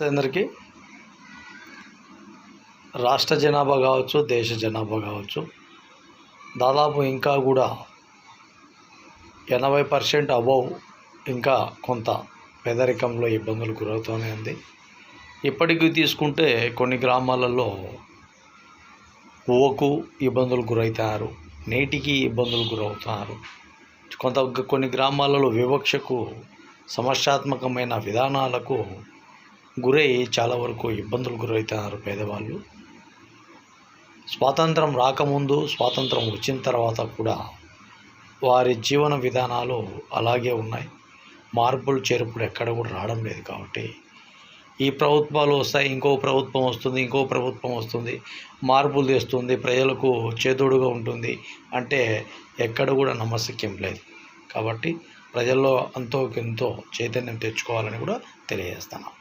అందరికీ రాష్ట్ర జనాభా కావచ్చు, దేశ జనాభా కావచ్చు, దాదాపు ఇంకా కూడా 80% అబౌవ్ ఇంకా కొంత పేదరికంలో ఇబ్బందులు గురవుతూనే ఉంది. ఇప్పటికీ తీసుకుంటే కొన్ని గ్రామాలలో యువకు ఇబ్బందులు గురవుతున్నారు, నేటికి ఇబ్బందులు గురవుతున్నారు. కొన్ని గ్రామాలలో వివక్షకు, సమస్యాత్మకమైన విధానాలకు గురై చాలా వరకు ఇబ్బందులు గురవుతున్నారు పేదవాళ్ళు. స్వాతంత్రం రాకముందు, స్వాతంత్రం వచ్చిన తర్వాత కూడా వారి జీవన విధానాలు అలాగే ఉన్నాయి. మార్పులు చేర్పులు ఎక్కడ కూడా రావడం లేదు. కాబట్టి ఈ ప్రభుత్వాలు వస్తాయి, ఇంకో ప్రభుత్వం వస్తుంది, మార్పులు తెస్తుంది, ప్రజలకు చేదోడుగా ఉంటుంది అంటే ఎక్కడ కూడా నమ్మశక్యం లేదు. కాబట్టి ప్రజల్లో అంతో ఎంతో చైతన్యం తెచ్చుకోవాలని కూడా తెలియజేస్తున్నాం.